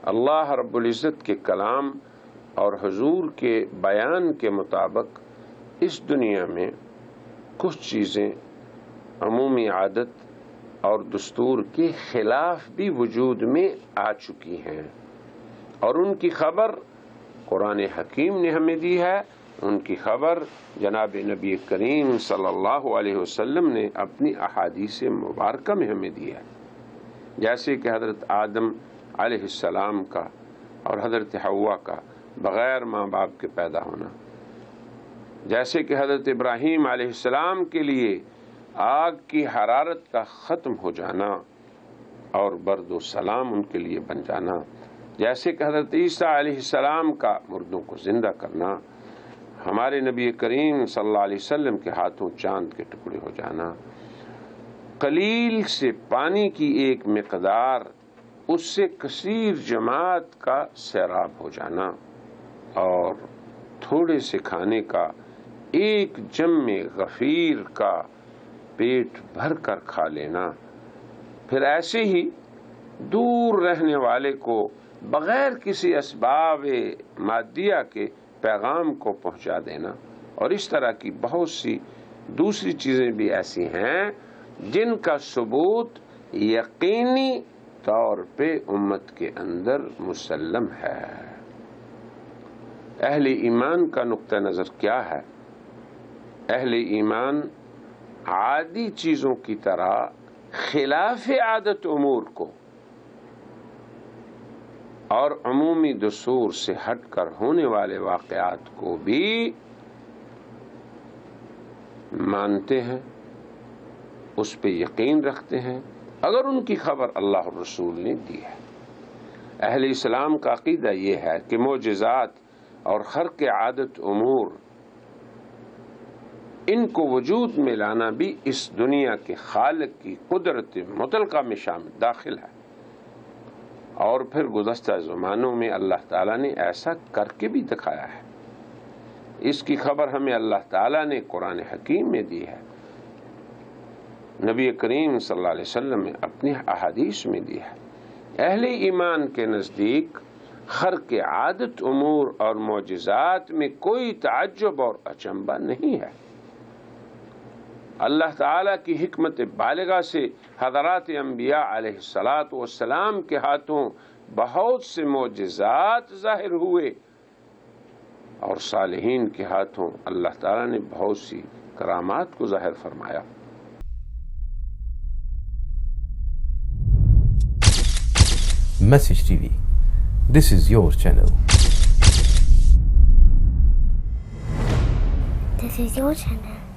اللہ رب العزت کے کلام اور حضور کے بیان کے مطابق اس دنیا میں کچھ چیزیں عمومی عادت اور دستور کے خلاف بھی وجود میں آ چکی ہیں، اور ان کی خبر قرآن حکیم نے ہمیں دی ہے، ان کی خبر جناب نبی کریم صلی اللہ علیہ وسلم نے اپنی احادیث مبارکہ میں ہمیں دی ہے، جیسے کہ حضرت آدم علیہ السلام کا اور حضرت حوا کا بغیر ماں باپ کے پیدا ہونا، جیسے کہ حضرت ابراہیم علیہ السلام کے لیے آگ کی حرارت کا ختم ہو جانا اور برد و سلام ان کے لیے بن جانا، جیسے کہ حضرت عیسیٰ علیہ السلام کا مردوں کو زندہ کرنا، ہمارے نبی کریم صلی اللہ علیہ وسلم کے ہاتھوں چاند کے ٹکڑے ہو جانا، قلیل سے پانی کی ایک مقدار اس سے کثیر جماعت کا سیراب ہو جانا، اور تھوڑے سے کھانے کا ایک جم غفیر کا پیٹ بھر کر کھا لینا، پھر ایسے ہی دور رہنے والے کو بغیر کسی اسباب مادیہ کے پیغام کو پہنچا دینا، اور اس طرح کی بہت سی دوسری چیزیں بھی ایسی ہیں جن کا ثبوت یقینی طور پہ امت کے اندر مسلم ہے۔ اہل ایمان کا نقطہ نظر کیا ہے؟ اہل ایمان عادی چیزوں کی طرح خلاف عادت امور کو اور عمومی دستور سے ہٹ کر ہونے والے واقعات کو بھی مانتے ہیں، اس پہ یقین رکھتے ہیں اگر ان کی خبر اللہ الرسول نے دی ہے۔ اہل اسلام کا عقیدہ یہ ہے کہ معجزات اور خرق عادت امور ان کو وجود میں لانا بھی اس دنیا کے خالق کی قدرت مطلقہ میں شامل داخل ہے، اور پھر گزشتہ زمانوں میں اللہ تعالیٰ نے ایسا کر کے بھی دکھایا ہے۔ اس کی خبر ہمیں اللہ تعالیٰ نے قرآن حکیم میں دی ہے، نبی کریم صلی اللہ علیہ وسلم نے اپنی احادیث میں دی ہے۔ اہل ایمان کے نزدیک خرق عادت امور اور معجزات میں کوئی تعجب اور اچنبھا نہیں ہے۔ اللہ تعالیٰ کی حکمت بالغہ سے حضرات انبیاء علیہ الصلاۃ والسلام کے ہاتھوں بہت سے معجزات ظاہر ہوئے، اور صالحین کے ہاتھوں اللہ تعالیٰ نے بہت سی کرامات کو ظاہر فرمایا۔ Message TV. This is your channel. This is your channel.